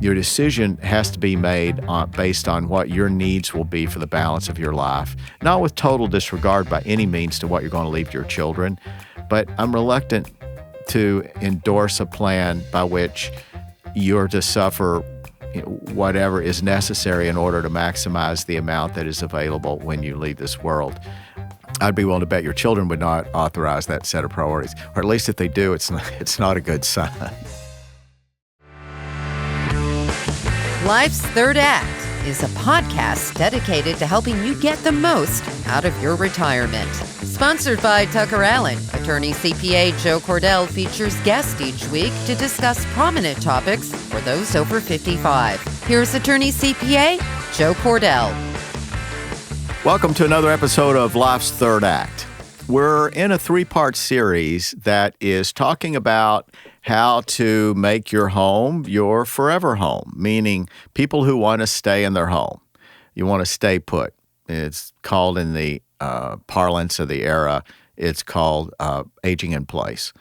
Your decision has to be made based on what your needs will be for the balance of your life, not with total disregard by any means to what you're going to leave to your children, but I'm reluctant to endorse a plan by which you're to suffer whatever is necessary in order to maximize the amount that is available when you leave this world. I'd be willing to bet your children would not authorize that set of priorities, or at least if they do, it's not a good sign. Life's Third Act is a podcast dedicated to helping you get the most out of your retirement. Sponsored by Tucker Allen, Attorney-CPA Joe Cordell features guests each week to discuss prominent topics for those over 55. Here's Attorney-CPA Joe Cordell. Welcome to another episode of Life's Third Act. We're in a three-part series that is talking about how to make your home your forever home, meaning people who want to stay in their home. You want to stay put. It's called in the parlance of the era, it's called aging in place.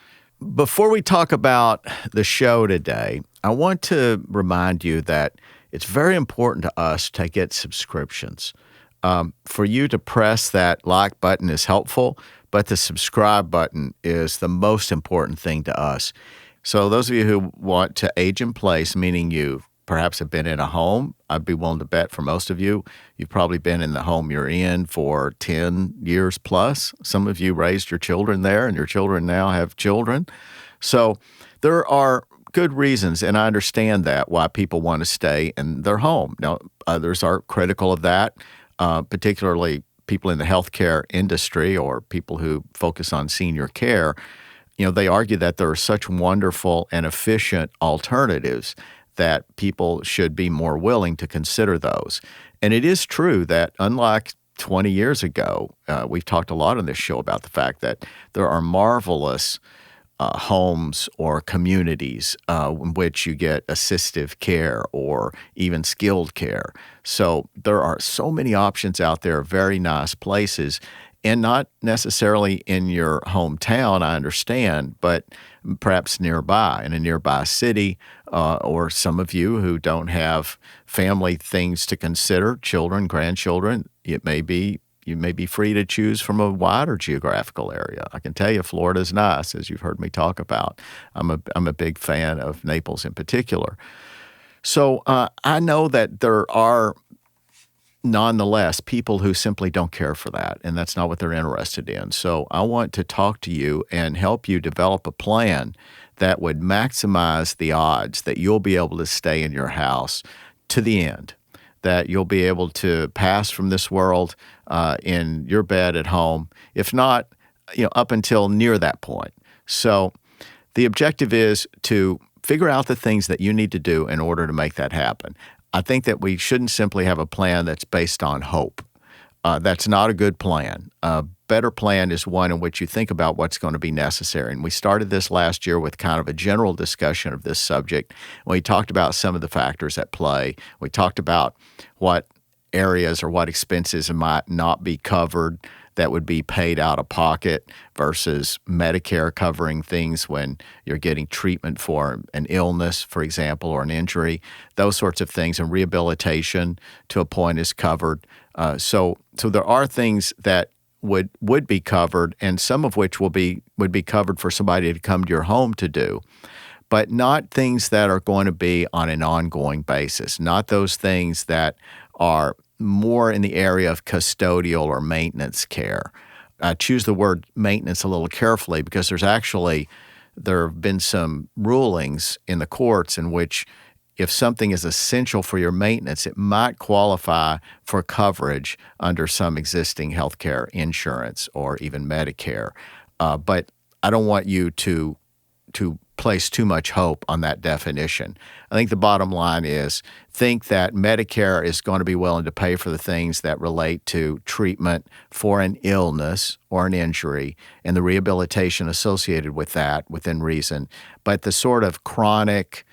Before we talk about the show today, I want to remind you that it's very important to us to get subscriptions. For you to press that like button is helpful, but the subscribe button is the most important thing to us. So those of you who want to age in place, meaning you perhaps have been in a home, I'd be willing to bet for most of you, you've probably been in the home you're in for 10 years plus. Some of you raised your children there, and your children now have children. So there are good reasons, and I understand that, why people want to stay in their home. Now, others are critical of that, particularly people in the healthcare industry or people who focus on senior care. You know, they argue that there are such wonderful and efficient alternatives that people should be more willing to consider those. And it is true that unlike 20 years ago, we've talked a lot on this show about the fact that there are marvelous homes or communities in which you get assistive care or even skilled care. So there are so many options out there, very nice places, and not necessarily in your hometown, I understand, but perhaps nearby, in a nearby city, or some of you who don't have family things to consider, children, grandchildren, you may be free to choose from a wider geographical area. I can tell you Florida's nice, as you've heard me talk about. I'm a big fan of Naples in particular. So I know that there are nonetheless people who simply don't care for that, and that's not what they're interested in. So I want to talk to you and help you develop a plan that would maximize the odds that you'll be able to stay in your house to the end, that you'll be able to pass from this world in your bed at home, if not, up until near that point. So the objective is to figure out the things that you need to do in order to make that happen. I think that we shouldn't simply have a plan that's based on hope. That's not a good plan. A better plan is one in which you think about what's going to be necessary. And we started this last year with kind of a general discussion of this subject. We talked about some of the factors at play. We talked about what areas or what expenses might not be covered that would be paid out of pocket versus Medicare covering things when you're getting treatment for an illness, for example, or an injury. Those sorts of things, and rehabilitation to a point is covered. So there are things that would be covered, and some of which would be covered for somebody to come to your home to do, but not things that are going to be on an ongoing basis, not those things that are more in the area of custodial or maintenance care. I choose the word maintenance a little carefully because there have been some rulings in the courts in which if something is essential for your maintenance, it might qualify for coverage under some existing healthcare insurance or even Medicare. But I don't want you to place too much hope on that definition. I think the bottom line is think that Medicare is going to be willing to pay for the things that relate to treatment for an illness or an injury and the rehabilitation associated with that within reason. But the sort of chronic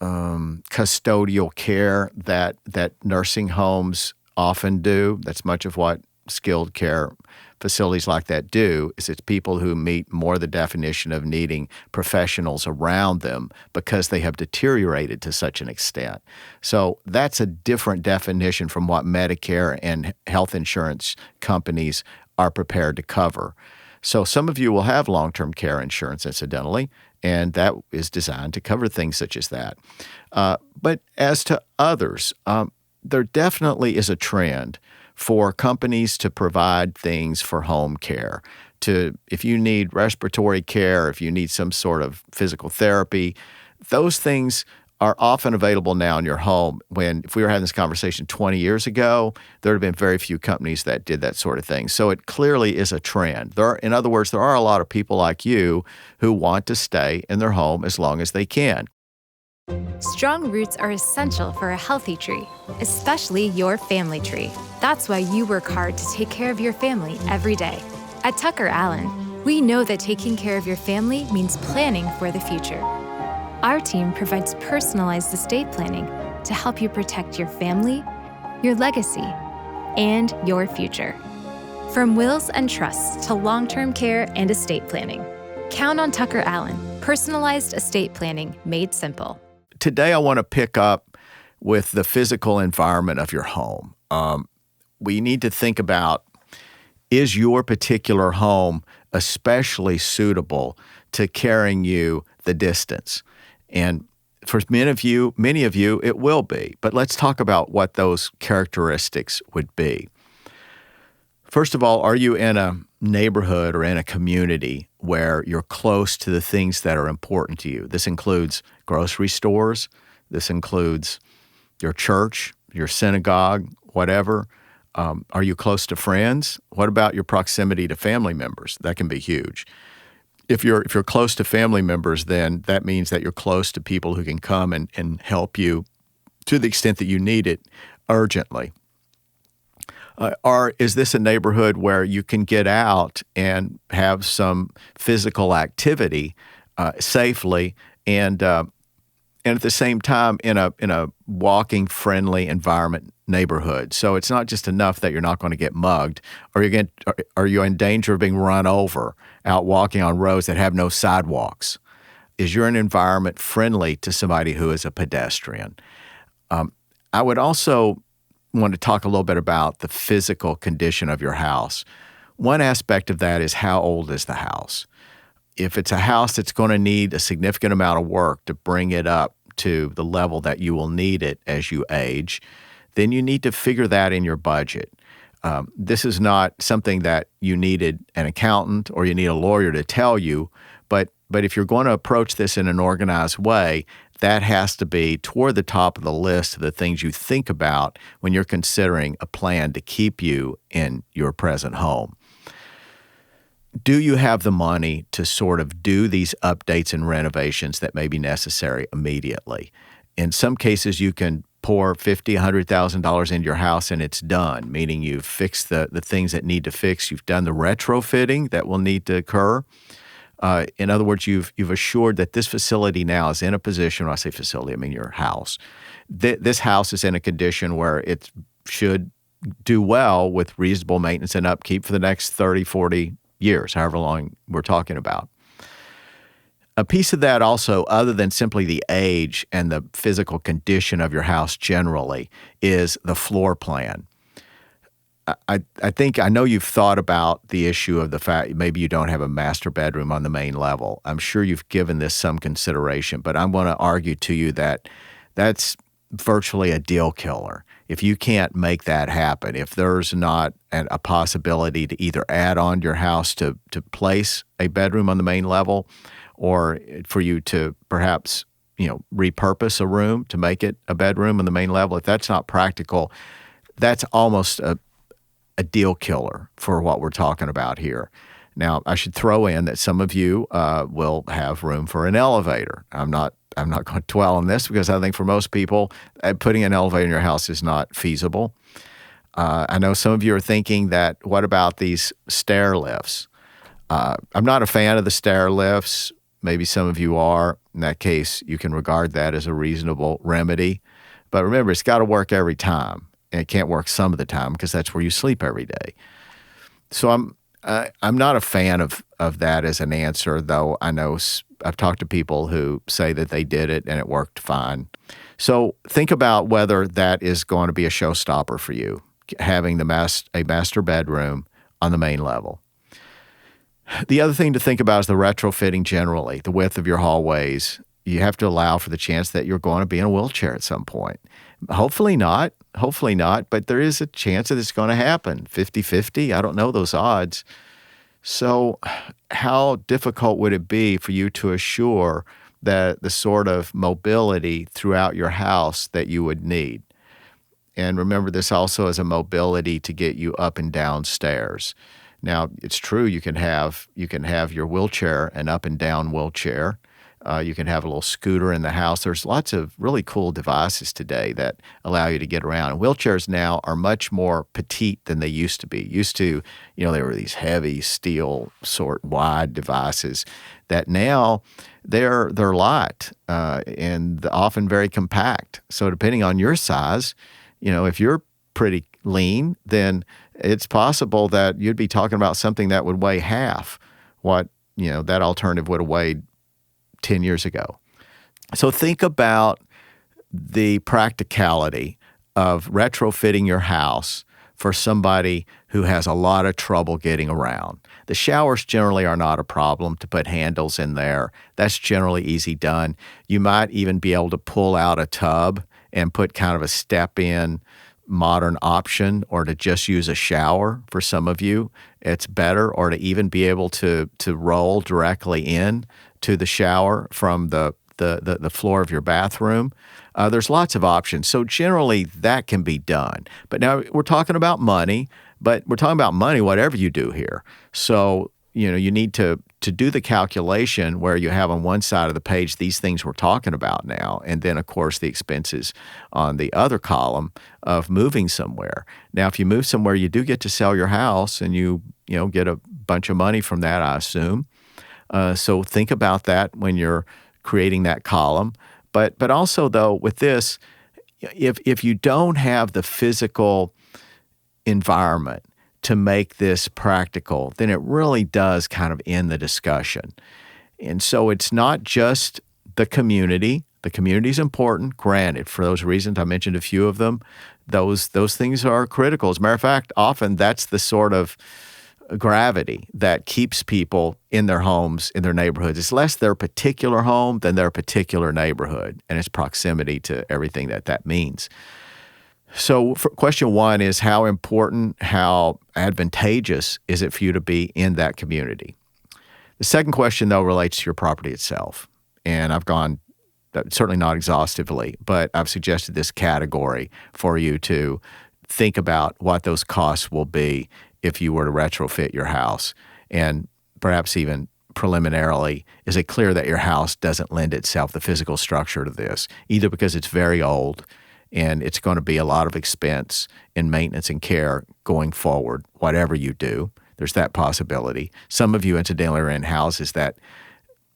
custodial care that nursing homes often do, that's much of what skilled care facilities like that do is it's people who meet more the definition of needing professionals around them because they have deteriorated to such an extent. So that's a different definition from what Medicare and health insurance companies are prepared to cover. So some of you will have long-term care insurance, incidentally, and that is designed to cover things such as that. But as to others, there definitely is a trend for companies to provide things for home care. If you need respiratory care, if you need some sort of physical therapy, those things are often available now in your home. If we were having this conversation 20 years ago, there would have been very few companies that did that sort of thing. So it clearly is a trend. In other words, there are a lot of people like you who want to stay in their home as long as they can. Strong roots are essential for a healthy tree, especially your family tree. That's why you work hard to take care of your family every day. At Tucker Allen, we know that taking care of your family means planning for the future. Our team provides personalized estate planning to help you protect your family, your legacy, and your future. From wills and trusts to long-term care and estate planning, count on Tucker Allen, personalized estate planning made simple. Today, I want to pick up with the physical environment of your home. We need to think about, is your particular home especially suitable to carrying you the distance? And for many of you, it will be. But let's talk about what those characteristics would be. First of all, are you in a neighborhood or in a community where you're close to the things that are important to you? This includes grocery stores. This includes your church, your synagogue, whatever. Are you close to friends? What about your proximity to family members? That can be huge. If you're close to family members, then that means that you're close to people who can come and help you to the extent that you need it urgently. Or is this a neighborhood where you can get out and have some physical activity safely and at the same time in a walking friendly environment neighborhood? So it's not just enough that you're not going to get mugged, or are you in danger of being run over out walking on roads that have no sidewalks? Is your environment friendly to somebody who is a pedestrian? I would also want to talk a little bit about the physical condition of your house. One aspect of that is, how old is the house? If it's a house that's going to need a significant amount of work to bring it up to the level that you will need it as you age, then you need to figure that in your budget. This is not something that you needed an accountant or you need a lawyer to tell you, but if you're going to approach this in an organized way, that has to be toward the top of the list of the things you think about when you're considering a plan to keep you in your present home. Do you have the money to sort of do these updates and renovations that may be necessary immediately? In some cases, you can pour $50,000, $100,000 into your house and it's done, meaning you've fixed the things that need to fix. You've done the retrofitting that will need to occur. In other words, you've assured that this facility now is in a position, when I say facility, I mean your house. This house is in a condition where it should do well with reasonable maintenance and upkeep for the next 30, 40 years, however long we're talking about. A piece of that also, other than simply the age and the physical condition of your house generally, is the floor plan. I know you've thought about the issue of the fact maybe you don't have a master bedroom on the main level. I'm sure you've given this some consideration, but I'm going to argue to you that that's virtually a deal killer. If you can't make that happen, if there's not a possibility to either add on to your house to place a bedroom on the main level, or for you to perhaps repurpose a room to make it a bedroom on the main level, if that's not practical, that's almost a deal killer for what we're talking about here. Now, I should throw in that some of you will have room for an elevator. I'm not going to dwell on this because I think for most people, putting an elevator in your house is not feasible. I know some of you are thinking that, what about these stair lifts? I'm not a fan of the stair lifts. Maybe some of you are. In that case, you can regard that as a reasonable remedy. But remember, it's got to work every time. And it can't work some of the time because that's where you sleep every day. So I'm not a fan of that as an answer, though I know I've talked to people who say that they did it and it worked fine. So think about whether that is going to be a showstopper for you, having a master bedroom on the main level. The other thing to think about is the retrofitting generally, the width of your hallways. You have to allow for the chance that you're going to be in a wheelchair at some point. Hopefully not, but there is a chance that it's going to happen. 50-50, I don't know those odds. So how difficult would it be for you to assure that the sort of mobility throughout your house that you would need? And remember, this also is a mobility to get you up and down stairs. Now, it's true you can have your wheelchair, an up and down wheelchair. You can have a little scooter in the house. There's lots of really cool devices today that allow you to get around. And wheelchairs now are much more petite than they used to be. They were these heavy steel sort wide devices that now they're light and often very compact. So depending on your size, if you're pretty lean, then it's possible that you'd be talking about something that would weigh half what that alternative would have weighed 10 years ago. So think about the practicality of retrofitting your house for somebody who has a lot of trouble getting around. The showers generally are not a problem to put handles in there. That's generally easy done. You might even be able to pull out a tub and put kind of a step-in modern option, or to just use a shower for some of you. It's better, or to even be able to roll directly in to the shower from the floor of your bathroom. There's lots of options. So generally that can be done. But now we're talking about money, whatever you do here. So, you need to do the calculation where you have on one side of the page these things we're talking about now, and then, of course, the expenses on the other column of moving somewhere. Now, if you move somewhere, you do get to sell your house, and you get a bunch of money from that, I assume. So think about that when you're creating that column. But also, though, with this, if you don't have the physical environment to make this practical, then it really does kind of end the discussion. And so it's not just the community. The community is important, granted, for those reasons. I mentioned a few of them. Those things are critical. As a matter of fact, often that's the sort of gravity that keeps people in their homes, in their neighborhoods. It's less their particular home than their particular neighborhood and its proximity to everything that means. So question one is, how important, how advantageous is it for you to be in that community? The second question, though, relates to your property itself. And I've gone, certainly not exhaustively, but I've suggested this category for you to think about what those costs will be if you were to retrofit your house. And perhaps even preliminarily, is it clear that your house doesn't lend itself, the physical structure, to this, either because it's very old and it's going to be a lot of expense in maintenance and care going forward, whatever you do. There's that possibility. Some of you, incidentally, are in houses that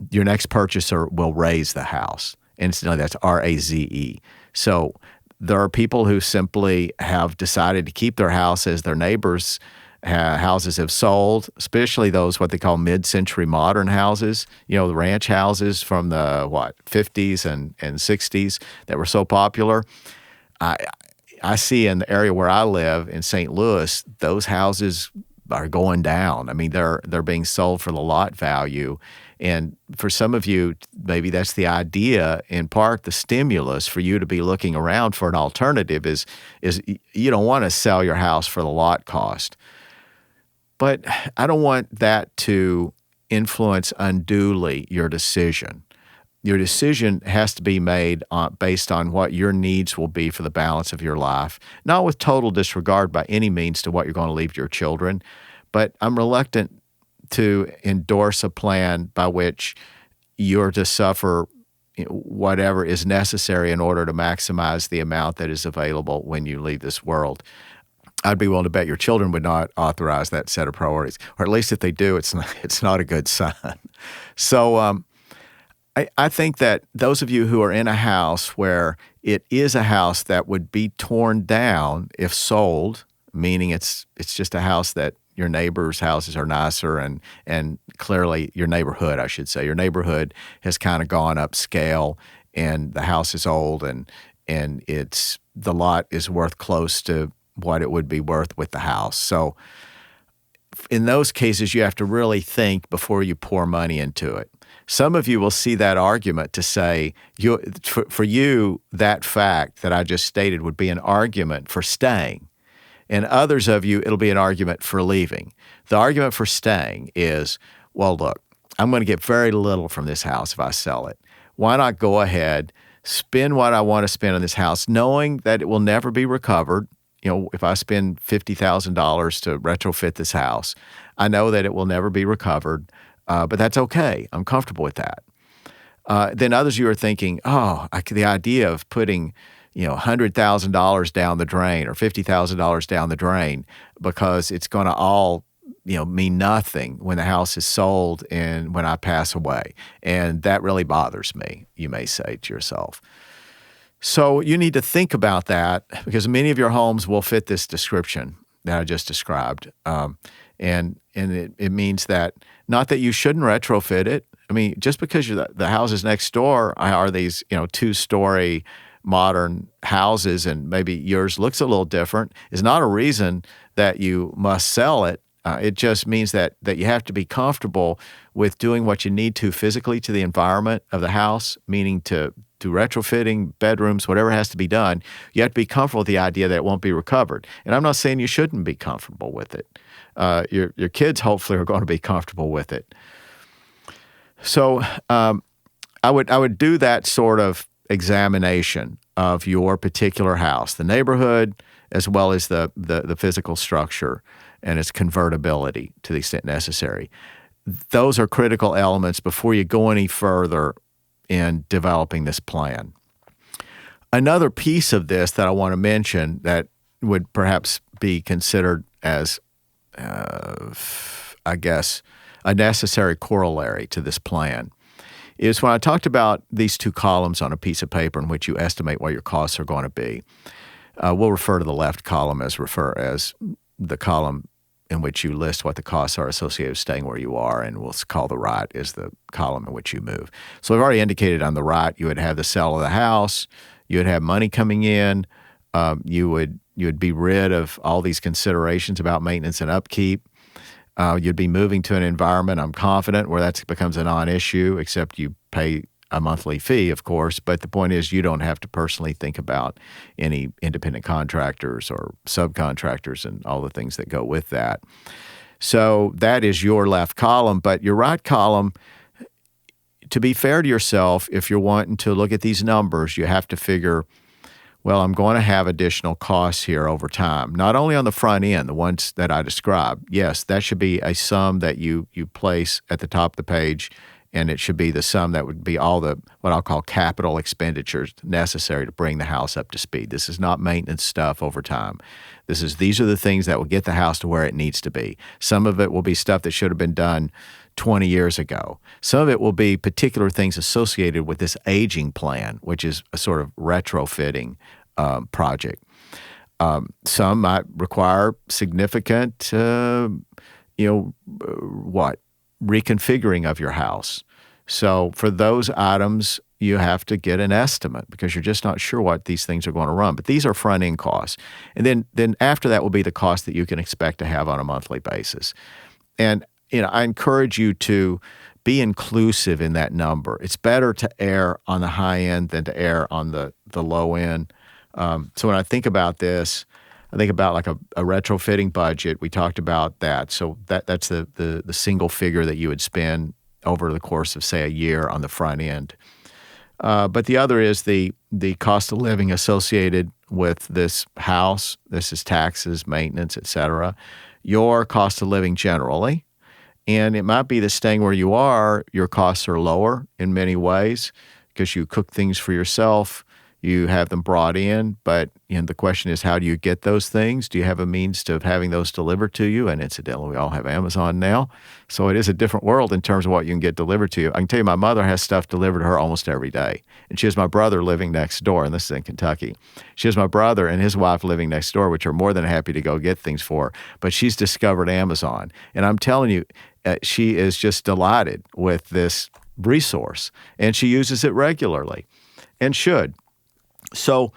your next purchaser will raise the house. Incidentally, that's R-A-Z-E. So there are people who simply have decided to keep their house as their neighbors' houses have sold, especially those what they call mid-century modern houses, the ranch houses from the 50s and 60s that were so popular. I see in the area where I live in St. Louis, those houses are going down. I mean, they're being sold for the lot value. And for some of you, maybe that's the idea, in part, the stimulus for you to be looking around for an alternative is you don't want to sell your house for the lot cost. But I don't want that to influence unduly your decision. Your decision has to be made based on what your needs will be for the balance of your life, not with total disregard by any means to what you're going to leave to your children. But I'm reluctant to endorse a plan by which you're to suffer whatever is necessary in order to maximize the amount that is available when you leave this world. I'd be willing to bet your children would not authorize that set of priorities, or at least if they do, it's not a good sign. So I think that those of you who are in a house where it is a house that would be torn down if sold, meaning it's just a house that your neighbors' houses are nicer, and clearly your neighborhood, I should say, your neighborhood has kind of gone upscale, and the house is old, and the lot is worth close to what it would be worth with the house. So in those cases, you have to really think before you pour money into it. Some of you will see that argument to say, for you, that fact that I just stated would be an argument for staying. And others of you, it'll be an argument for leaving. The argument for staying is, well, look, I'm going to get very little from this house if I sell it. Why not go ahead, spend what I want to spend on this house, knowing that it will never be recovered? If I spend $50,000 to retrofit this house, I know that it will never be recovered, but that's okay. I'm comfortable with that. Then others of you are thinking, the idea of putting, $100,000 down the drain or $50,000 down the drain because it's going to all, mean nothing when the house is sold and when I pass away. And that really bothers me, you may say to yourself. So you need to think about that because many of your homes will fit this description that I just described. And it means that not that you shouldn't retrofit it. I mean, just because the houses next door are these, 2-story modern houses and maybe yours looks a little different is not a reason that you must sell it. It just means that you have to be comfortable with doing what you need to physically to the environment of the house, meaning to retrofitting, bedrooms, whatever has to be done. You have to be comfortable with the idea that it won't be recovered. And I'm not saying you shouldn't be comfortable with it. Your kids hopefully are going to be comfortable with it. So I would do that sort of examination of your particular house, the neighborhood, as well as the physical structure and its convertibility to the extent necessary. Those are critical elements before you go any further in developing this plan. Another piece of this that I want to mention that would perhaps be considered as, I guess, a necessary corollary to this plan is when I talked about these 2 columns on a piece of paper in which you estimate what your costs are going to be. We'll refer to the left column as the column in which you list what the costs are associated with staying where you are, and we'll call the right is the column in which you move. So I've already indicated on the right, you would have the sale of the house, you would have money coming in, you would be rid of all these considerations about maintenance and upkeep. You'd be moving to an environment, I'm confident, where that becomes a non-issue, except you pay a monthly fee, of course. But the point is you don't have to personally think about any independent contractors or subcontractors and all the things that go with that. So that is your left column. But your right column, to be fair to yourself, if you're wanting to look at these numbers, you have to figure, well, I'm going to have additional costs here over time, not only on the front end, the ones that I described. Yes, that should be a sum that you place at the top of the page, and it should be the sum that would be all the what I'll call capital expenditures necessary to bring the house up to speed. This is not maintenance stuff over time. These are the things that will get the house to where it needs to be. Some of it will be stuff that should have been done 20 years ago. Some of it will be particular things associated with this aging plan, which is a sort of retrofitting project. Some might require significant, reconfiguring of your house. So for those items, you have to get an estimate because you're just not sure what these things are going to run. But these are front-end costs. And then after that will be the cost that you can expect to have on a monthly basis. And I encourage you to be inclusive in that number. It's better to err on the high end than to err on the low end. So when I think about this, I think about like a retrofitting budget. We talked about that. So that's the single figure that you would spend over the course of, say, a year on the front end. But the other is the cost of living associated with this house. This is taxes, maintenance, et cetera. Your cost of living generally. And it might be that staying where you are, your costs are lower in many ways because you cook things for yourself. You have them brought in, but the question is, how do you get those things? Do you have a means of having those delivered to you? And incidentally, we all have Amazon now. So it is a different world in terms of what you can get delivered to you. I can tell you my mother has stuff delivered to her almost every day. And she has my brother living next door, and this is in Kentucky. She has my brother and his wife living next door, which are more than happy to go get things for her. But she's discovered Amazon. And I'm telling you, she is just delighted with this resource, and she uses it regularly and should. So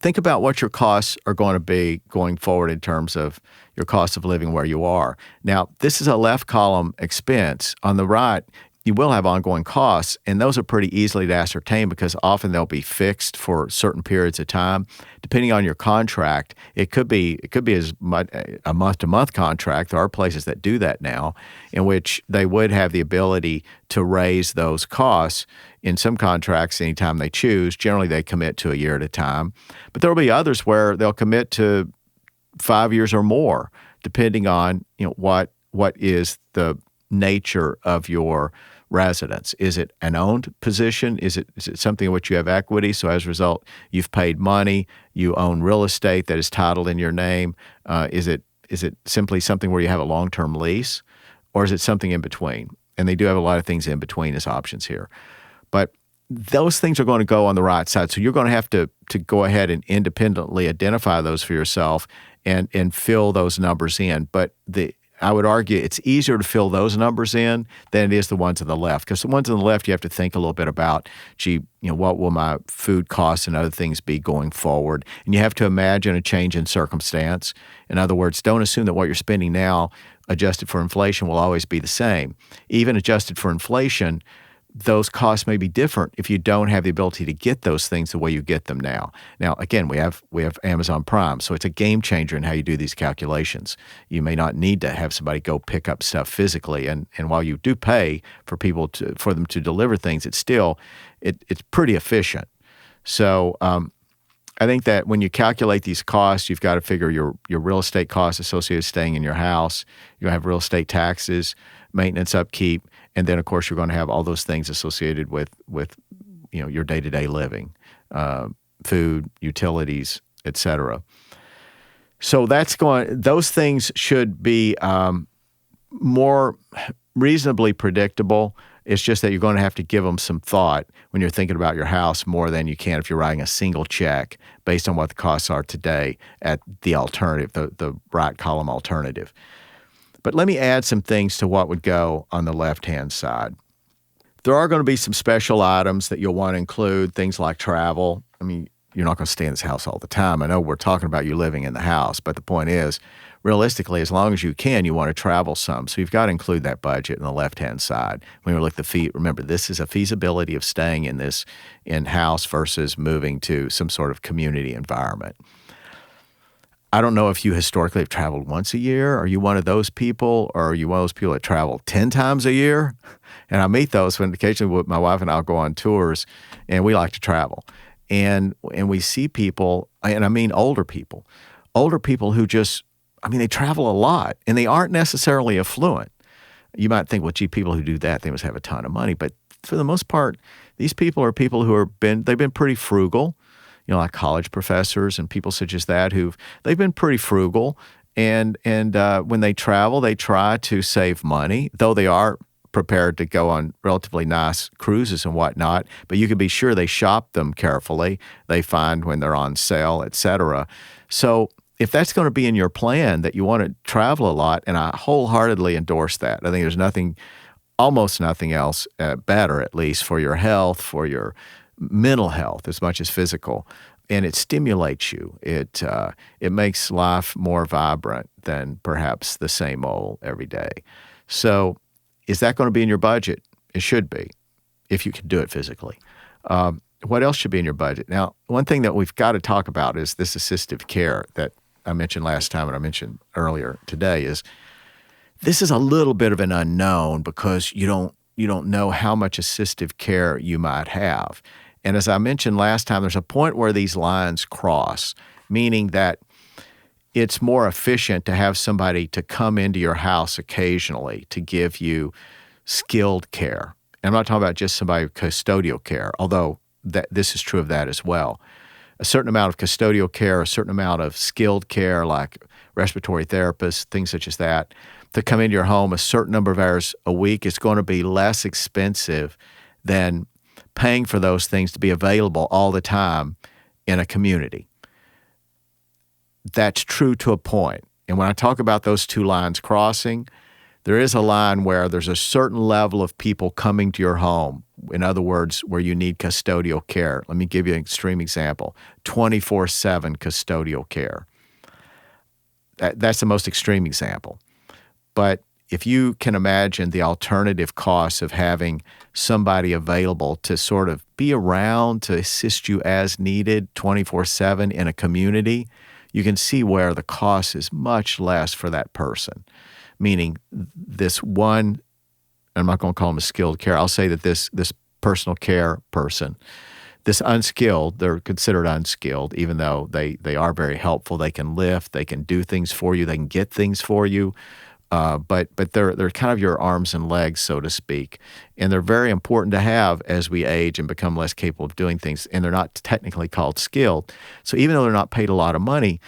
think about what your costs are going to be going forward in terms of your cost of living where you are. Now, this is a left column expense. On the right, you will have ongoing costs, and those are pretty easily to ascertain because often they'll be fixed for certain periods of time. Depending on your contract, it could be as much a month-to-month contract. There are places that do that now, in which they would have the ability to raise those costs in some contracts anytime they choose. Generally, they commit to a year at a time. But there will be others where they'll commit to 5 years or more, depending on what is the nature of your residence. Is it an owned position? Is it something in which you have equity? So as a result, you've paid money, you own real estate that is titled in your name. Is it simply something where you have a long-term lease, or is it something in between? And they do have a lot of things in between as options here. But those things are going to go on the right side. So you're going to have to go ahead and independently identify those for yourself and fill those numbers in. But I would argue it's easier to fill those numbers in than it is the ones on the left. Because the ones on the left, you have to think a little bit about, what will my food costs and other things be going forward? And you have to imagine a change in circumstance. In other words, don't assume that what you're spending now, adjusted for inflation, will always be the same. Even adjusted for inflation, those costs may be different if you don't have the ability to get those things the way you get them now. Now, again, we have Amazon Prime, so it's a game changer in how you do these calculations. You may not need to have somebody go pick up stuff physically, and while you do pay for them to deliver things, it's pretty efficient. So I think that when you calculate these costs, you've got to figure your real estate costs associated with staying in your house. You're going to have real estate taxes, maintenance, upkeep, and then, of course, you're going to have all those things associated with your day-to-day living, food, utilities, et cetera. So those things should be more reasonably predictable. It's just that you're going to have to give them some thought when you're thinking about your house more than you can if you're writing a single check based on what the costs are today at the alternative, the right column alternative. But let me add some things to what would go on the left-hand side. There are going to be some special items that you'll want to include, things like travel. I mean, you're not going to stay in this house all the time. I know we're talking about you living in the house, but the point is, realistically, as long as you can, you want to travel some. So you've got to include that budget on the left-hand side. When you look at remember, this is a feasibility of staying in this in-house versus moving to some sort of community environment. I don't know if you historically have traveled once a year. Are you one of those people, or are you one of those people that travel 10 times a year? And I meet those when occasionally my wife and I will go on tours, and we like to travel. And we see people, and I mean older people who they travel a lot, and they aren't necessarily affluent. You might think, well, gee, people who do that, they must have a ton of money. But for the most part, these people are people who they've been pretty frugal. Like college professors and people such as that they've been pretty frugal, and when they travel, they try to save money, though they are prepared to go on relatively nice cruises and whatnot. But you can be sure they shop them carefully. They find when they're on sale, et cetera. So if that's going to be in your plan that you want to travel a lot, and I wholeheartedly endorse that. I think there's almost nothing else better, at least for your health, for your mental health as much as physical, and it stimulates you. It makes life more vibrant than perhaps the same old every day. So is that going to be in your budget? It should be, if you can do it physically. What else should be in your budget? Now, one thing that we've got to talk about is this assistive care that I mentioned last time and I mentioned earlier today. This is a little bit of an unknown because you don't know how much assistive care you might have. And as I mentioned last time, there's a point where these lines cross, meaning that it's more efficient to have somebody to come into your house occasionally to give you skilled care. And I'm not talking about just somebody with custodial care, although that this is true of that as well. A certain amount of custodial care, a certain amount of skilled care like respiratory therapists, things such as that, to come into your home a certain number of hours a week is going to be less expensive than paying for those things to be available all the time in a community. That's true to a point. And when I talk about those two lines crossing, there is a line where there's a certain level of people coming to your home. In other words, where you need custodial care. Let me give you an extreme example. 24/7 custodial care. That's the most extreme example. But if you can imagine the alternative costs of having somebody available to sort of be around to assist you as needed 24/7 in a community, you can see where the cost is much less for that person. Meaning this one, I'm not going to call them a skilled care, I'll say that this personal care person, this unskilled, they're considered unskilled, even though they are very helpful. They can lift, they can do things for you, they can get things for you. But they're kind of your arms and legs, so to speak, and they're very important to have as we age and become less capable of doing things. And they're not technically called skilled, so even though they're not paid a lot of money,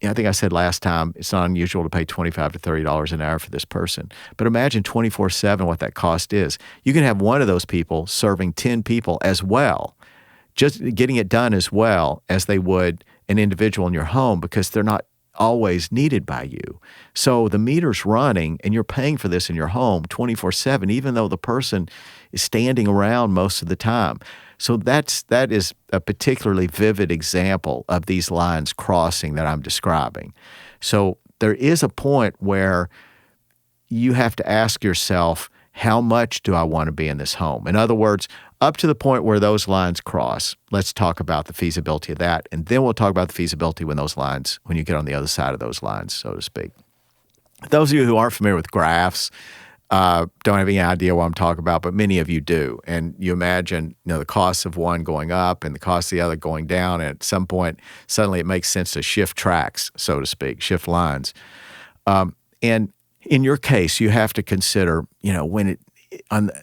I think I said last time it's not unusual to pay $25 to $30 an hour for this person. But imagine 24/7 what that cost is. You can have one of those people serving 10 people as well, just getting it done as well as they would an individual in your home because they're not always needed by you. So the meter's running and you're paying for this in your home 24/7, even though the person is standing around most of the time. So that is a particularly vivid example of these lines crossing that I'm describing. So there is a point where you have to ask yourself, how much do I want to be in this home? In other words, up to the point where those lines cross, let's talk about the feasibility of that. And then we'll talk about the feasibility when you get on the other side of those lines, so to speak. Those of you who aren't familiar with graphs, don't have any idea what I'm talking about, but many of you do. And you imagine, the cost of one going up and the cost of the other going down. And at some point, suddenly it makes sense to shift tracks, so to speak, shift lines. And in your case, you have to consider,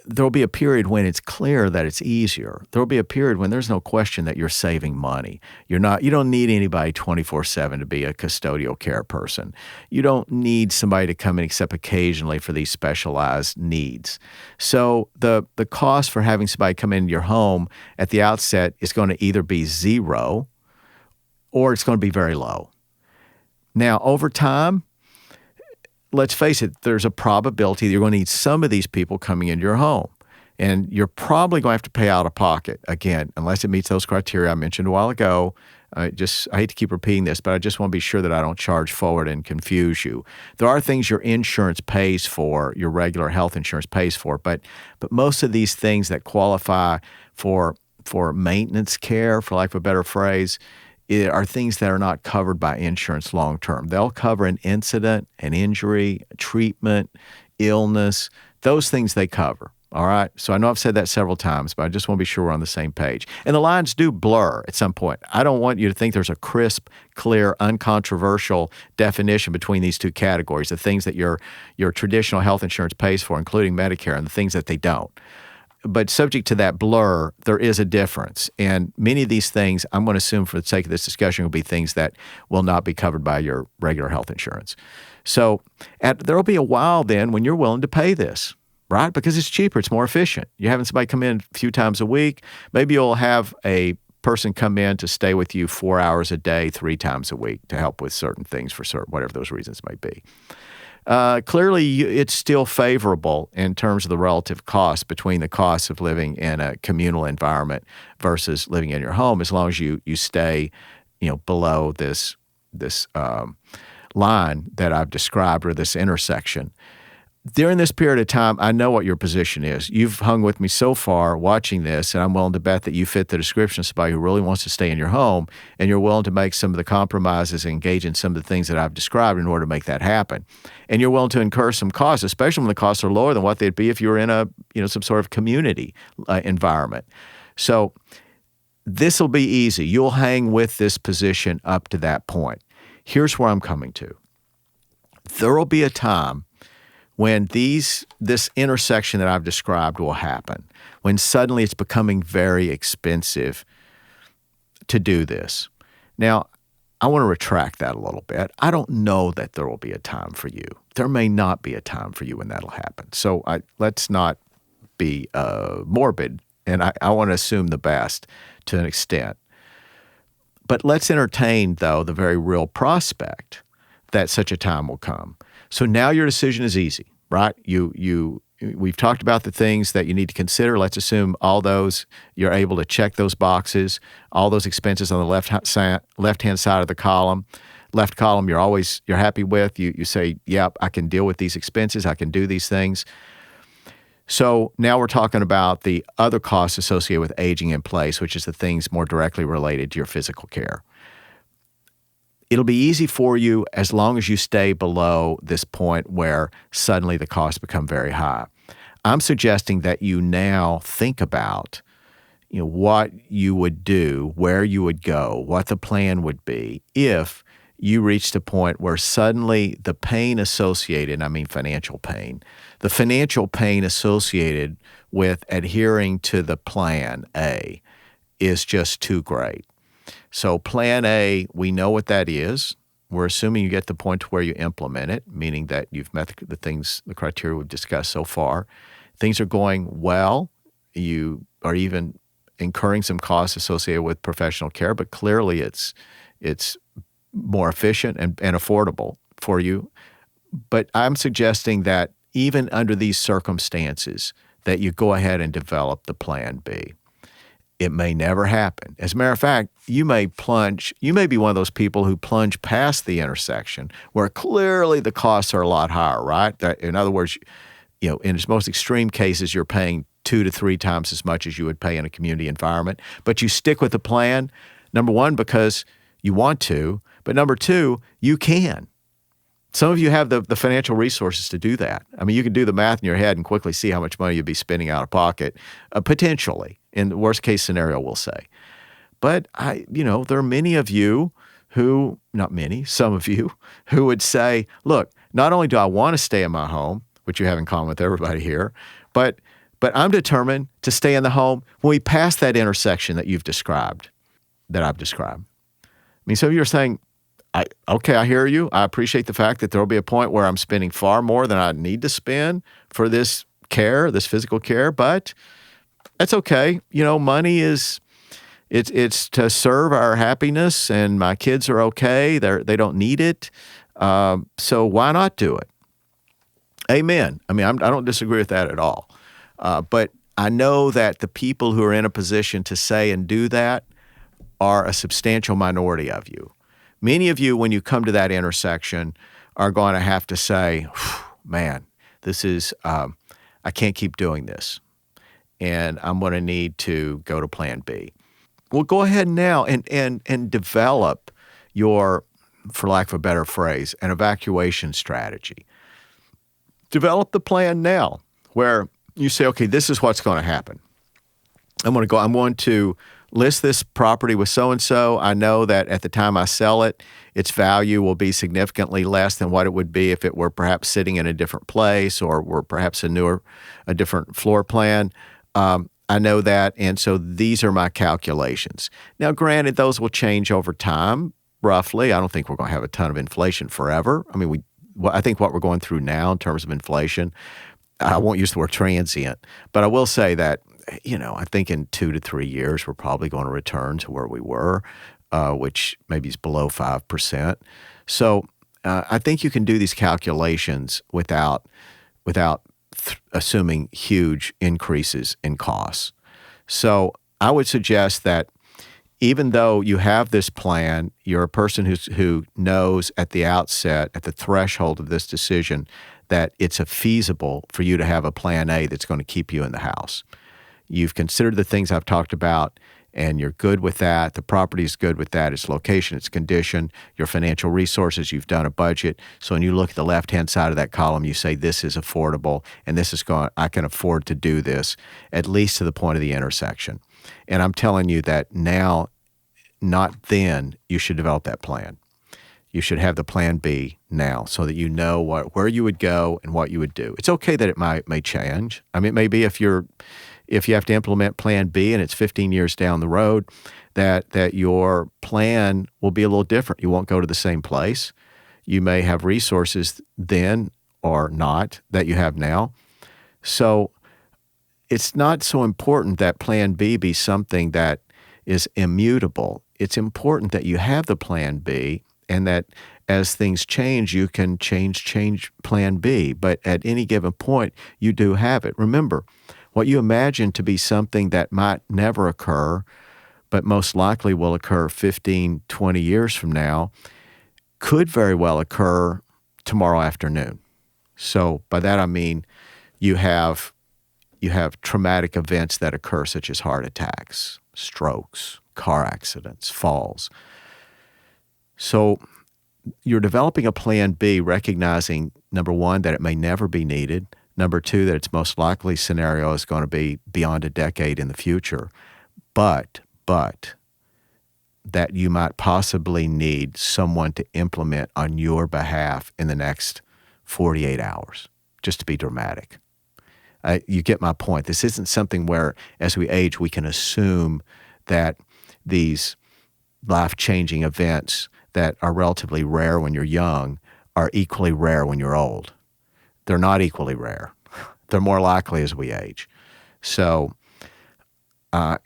there'll be a period when it's clear that it's easier. There'll be a period when there's no question that you're saving money. You don't need anybody 24/7 to be a custodial care person. You don't need somebody to come in except occasionally for these specialized needs. So the cost for having somebody come into your home at the outset is going to either be zero or it's going to be very low. Now, over time, let's face it, there's a probability that you're going to need some of these people coming into your home. And you're probably going to have to pay out of pocket, again, unless it meets those criteria I mentioned a while ago. I hate to keep repeating this, but I just want to be sure that I don't charge forward and confuse you. There are things your insurance pays for, your regular health insurance pays for, but most of these things that qualify for maintenance care, for lack of a better phrase, are things that are not covered by insurance long term. They'll cover an incident, an injury, treatment, illness, those things they cover. All right. So I know I've said that several times, but I just want to be sure we're on the same page. And the lines do blur at some point. I don't want you to think there's a crisp, clear, uncontroversial definition between these two categories, the things that your traditional health insurance pays for, including Medicare, and the things that they don't. But subject to that blur, there is a difference. And many of these things, I'm going to assume for the sake of this discussion, will be things that will not be covered by your regular health insurance. So there will be a while then when you're willing to pay this, right? Because it's cheaper, it's more efficient. You're having somebody come in a few times a week. Maybe you'll have a person come in to stay with you 4 hours a day, 3 times a week to help with certain things for whatever those reasons may be. Clearly, it's still favorable in terms of the relative cost between the costs of living in a communal environment versus living in your home, as long as you stay, below this line that I've described, or this intersection. During this period of time, I know what your position is. You've hung with me so far watching this, and I'm willing to bet that you fit the description of somebody who really wants to stay in your home, and you're willing to make some of the compromises and engage in some of the things that I've described in order to make that happen. And you're willing to incur some costs, especially when the costs are lower than what they'd be if you were in some sort of community environment. So this will be easy. You'll hang with this position up to that point. Here's where I'm coming to. There will be a time when this intersection that I've described will happen, when suddenly it's becoming very expensive to do this. Now, I want to retract that a little bit. I don't know that there will be a time for you. There may not be a time for you when that'll happen. So let's not be morbid, and I want to assume the best to an extent. But let's entertain, though, the very real prospect that such a time will come. So now your decision is easy, right? We've talked about the things that you need to consider. Let's assume all those, you're able to check those boxes, all those expenses on the left-hand side of the column. Left column you're happy with. You say, yep, I can deal with these expenses. I can do these things. So now we're talking about the other costs associated with aging in place, which is the things more directly related to your physical care. It'll be easy for you as long as you stay below this point where suddenly the costs become very high. I'm suggesting that you now think about, what you would do, where you would go, what the plan would be if you reached a point where suddenly the pain associated, I mean financial pain, the financial pain associated with adhering to the plan A is just too great. So plan A, we know what that is. We're assuming you get to the point where you implement it, meaning that you've met the criteria we've discussed so far. Things are going well. You are even incurring some costs associated with professional care, but clearly it's more efficient and affordable for you. But I'm suggesting that even under these circumstances, that you go ahead and develop the plan B. It may never happen. As a matter of fact, you may be one of those people who plunge past the intersection where clearly the costs are a lot higher, right? In other words, in its most extreme cases, you're paying 2 to 3 times as much as you would pay in a community environment. But you stick with the plan, number one, because you want to, but number two, you can. Some of you have the financial resources to do that. I mean, you can do the math in your head and quickly see how much money you'd be spending out of pocket, potentially, in the worst case scenario, we'll say. But there are many of you who, not many, some of you, who would say, look, not only do I want to stay in my home, which you have in common with everybody here, but I'm determined to stay in the home when we pass that intersection that I've described. I mean, some of you are saying, okay, I hear you. I appreciate the fact that there will be a point where I'm spending far more than I need to spend for this care, this physical care, but that's okay. Money it's to serve our happiness, and my kids are okay. They don't need it. So why not do it? Amen. I mean, I don't disagree with that at all. But I know that the people who are in a position to say and do that are a substantial minority of you. Many of you, when you come to that intersection, are going to have to say, man, this is, I can't keep doing this, and I'm going to need to go to plan B. Well, go ahead now and develop your, for lack of a better phrase, an evacuation strategy. Develop the plan now where you say, okay, this is what's going to happen. I'm going to list this property with so-and-so. I know that at the time I sell it, its value will be significantly less than what it would be if it were perhaps sitting in a different place or were perhaps a different floor plan. I know that, and so these are my calculations. Now, granted, those will change over time, roughly. I don't think we're going to have a ton of inflation forever. I mean, I think what we're going through now in terms of inflation, I won't use the word transient, but I will say that, I think in 2 to 3 years, we're probably going to return to where we were, which maybe is below 5%. So I think you can do these calculations without assuming huge increases in costs. So I would suggest that even though you have this plan, you're a person who knows at the outset, at the threshold of this decision, that it's feasible for you to have a plan A that's going to keep you in the house. You've considered the things I've talked about, and you're good with that. The property is good with that. Its location, its condition, your financial resources, you've done a budget. So when you look at the left-hand side of that column, you say, this is affordable, and I can afford to do this, at least to the point of the intersection. And I'm telling you that now, not then, you should develop that plan. You should have the plan B now so that you know where you would go and what you would do. It's okay that it may change. I mean, it may be if you have to implement plan B and it's 15 years down the road, that your plan will be a little different. You won't go to the same place. You may have resources then or not that you have now. So it's not so important that plan B be something that is immutable. It's important that you have the plan B and that as things change, you can change plan B. But at any given point, you do have it. Remember, what you imagine to be something that might never occur, but most likely will occur 15, 20 years from now, could very well occur tomorrow afternoon. So by that I mean you have traumatic events that occur such as heart attacks, strokes, car accidents, falls. So you're developing a plan B, recognizing, number one, that it may never be needed. Number two, that its most likely scenario is going to be beyond a decade in the future. But that you might possibly need someone to implement on your behalf in the next 48 hours, just to be dramatic. You get my point. This isn't something where, as we age, we can assume that these life-changing events that are relatively rare when you're young are equally rare when you're old. They're not equally rare. They're more likely as we age. So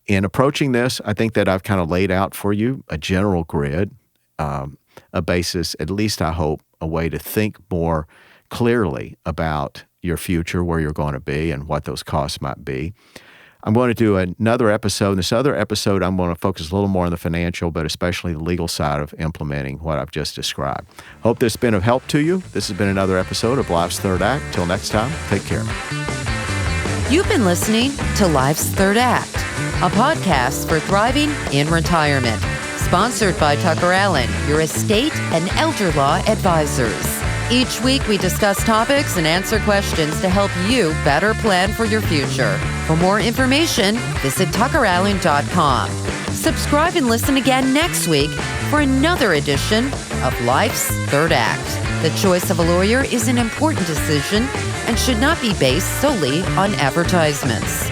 in approaching this, I think that I've kind of laid out for you a general grid, a basis, at least I hope, a way to think more clearly about your future, where you're going to be, and what those costs might be. I'm going to do another episode. In this other episode, I'm going to focus a little more on the financial, but especially the legal side of implementing what I've just described. Hope this has been of help to you. This has been another episode of Life's Third Act. Till next time, take care. You've been listening to Life's Third Act, a podcast for thriving in retirement, sponsored by Tucker Allen, your estate and elder law advisors. Each week, we discuss topics and answer questions to help you better plan for your future. For more information, visit tuckerallen.com. Subscribe and listen again next week for another edition of Life's Third Act. The choice of a lawyer is an important decision and should not be based solely on advertisements.